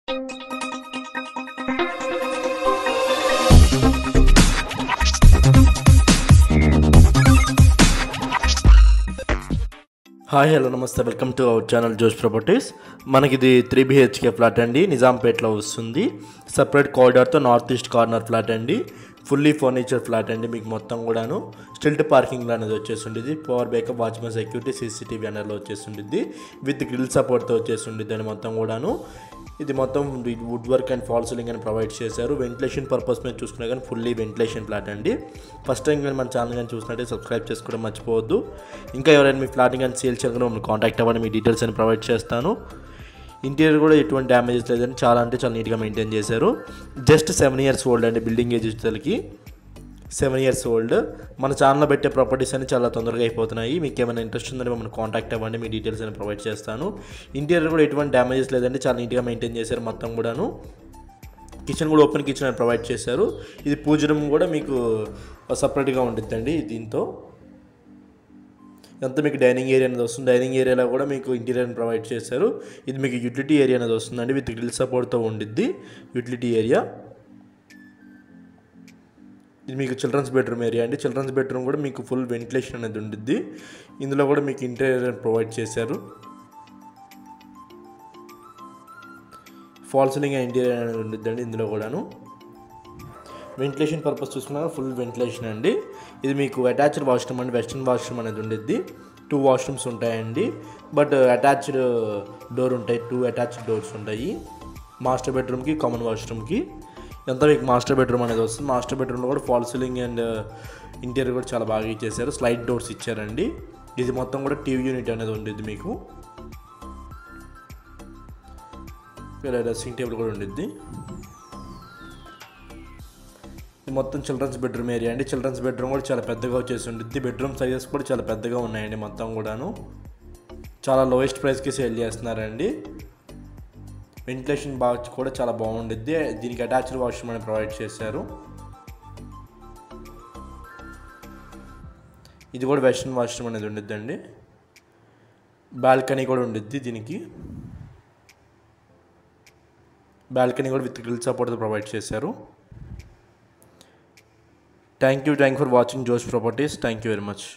Hi hello నమస్తే, welcome to our channel Josh properties. మనకి ఇది 3 BHK ఫ్లాట్ అండి, నిజాంపేట్లో వస్తుంది. సపరేట్ కారిడార్తో నార్త్ ఈస్ట్ కార్నర్ ఫ్లాట్ అండి, ఫుల్లీ ఫర్నిచర్ ఫ్లాట్ అండి. మీకు మొత్తం కూడాను స్టిల్ట్ పార్కింగ్ అనేది వచ్చేసింది. Power backup, watchman security, CCTV అనర్లో వచ్చేసింది. విత్ గ్రిల్ సపోర్ట్తో వచ్చేసింది అని మొత్తం కూడాను. ఇది మొత్తం wood work and fall ceiling అని ప్రొవైడ్ చేశారు. వెంటిలేషన్ పర్పస్ మీద చూసుకున్నా కానీ ఫుల్లీ వెంటిలేషన్ ఫ్లాట్ అండి. ఫస్ట్ టైం కానీ మన ఛానల్ కానీ చూసినట్టే సబ్స్క్రైబ్ చేసుకోవడం మర్చిపోవద్దు. ఇంకా ఎవరైనా మీ ఫ్లాట్ కానీ సేల్ చేయాలని మమ్మల్ని కాంటాక్ట్ అవ్వండి, మీ డీటెయిల్స్ అని ప్రొవైడ్ చేస్తాను. ఇంటీరియర్ కూడా ఎటువంటి డ్యామేజెస్ లేదని చాలా నీట్గా మెయింటైన్ చేశారు. జస్ట్ 7 years ఓల్డ్ అండి, బిల్డింగ్ ఏజ్ వచ్చేసరికి 7 years ఓల్డ్. మన ఛానల్లో పెట్టే ప్రాపర్టీస్ అన్ని చాలా తొందరగా అయిపోతున్నాయి. మీకు ఏమైనా ఇంట్రెస్ట్ ఉందని మమ్మల్ని కాంటాక్ట్ అవ్వండి, మీ డీటెయిల్స్ అని ప్రొవైడ్ చేస్తాను. ఇంటీరియర్ కూడా ఎటువంటి డ్యామేజెస్ లేదండి, చాలా నీట్గా మెయింటైన్ చేశారు మొత్తం కూడాను. కిచెన్ కూడా ఓపెన్ కిచెన్ అని ప్రొవైడ్ చేశారు. ఇది పూజ రూమ్ కూడా మీకు సపరేట్గా ఉంటుందండి. దీంతో ఇదంతా మీకు డైనింగ్ ఏరియా అనేది వస్తుంది. డైనింగ్ ఏరియాలో కూడా మీకు ఇంటీరియర్ ప్రొవైడ్ చేశారు. ఇది మీకు యూటిలిటీ ఏరియా అనేది వస్తుందండి, విత్ గ్రిల్ సపోర్ట్తో ఉండిద్ది యూటిలిటీ ఏరియా. ఇది మీకు చిల్డ్రన్స్ బెడ్రూమ్ ఏరియా అండి. చిల్డ్రన్స్ బెడ్రూమ్ కూడా మీకు ఫుల్ వెంటిలేషన్ అనేది ఉండిద్ది. ఇందులో కూడా మీకు ఇంటీరియర్ ప్రొవైడ్ చేశారు. ఫాల్ సీలింగ్ అండ్ ఇంటీరియర్ అనేది ఉండిద్దండి ఇందులో కూడాను. వెంటిలేషన్ పర్పస్ చూసుకున్నా ఫుల్ వెంటిలేషన్ అండి. ఇది మీకు అటాచ్డ్ వాష్రూమ్ అండి, వెస్టర్న్ వాష్రూమ్ అనేది ఉండిద్ది. 2 washrooms ఉంటాయండి, బట్ అటాచ్డ్ డోర్ ఉంటాయి. 2 attached డోర్స్ ఉంటాయి, మాస్టర్ బెడ్రూమ్కి, కామన్ వాష్రూమ్కి. ఎంత మీకు మాస్టర్ బెడ్రూమ్ అనేది వస్తుంది. మాస్టర్ బెడ్రూమ్లో కూడా ఫాల్ సీలింగ్ అండ్ ఇంటీరియర్ కూడా చాలా బాగా ఇచ్చేసారు. స్లైడ్ డోర్స్ ఇచ్చారండి. ఇది మొత్తం కూడా టీవీ యూనిట్ అనేది ఉండిద్ది మీకు. డ్రెస్సింగ్ టేబుల్ కూడా ఉండిద్ది. ఇది మొత్తం చిల్డ్రన్స్ బెడ్రూమ్ ఏరియా అండి. చిల్డ్రన్స్ బెడ్రూమ్ కూడా చాలా పెద్దగా వచ్చేసి ఉండిద్ది. బెడ్రూమ్ సైజెస్ కూడా చాలా పెద్దగా ఉన్నాయండి మొత్తం కూడాను. చాలా లోయెస్ట్ ప్రైస్కి సేల్ చేస్తున్నారండి. వెంటిలేషన్ కూడా చాలా బాగుండిద్ది. దీనికి అటాచ్డ్ వాష్రూమ్ అని ప్రొవైడ్ చేశారు. ఇది కూడా వెస్టర్న్ వాష్రూమ్ అనేది ఉండిద్దండి. బాల్కనీ కూడా ఉండిద్ది. దీనికి బాల్కనీ కూడా విత్ గ్రిల్ సపోర్ట్ ప్రొవైడ్ చేశారు. థ్యాంక్ యూ ఫర్ వాచింగ్ జోష్ properties. Thank you very much.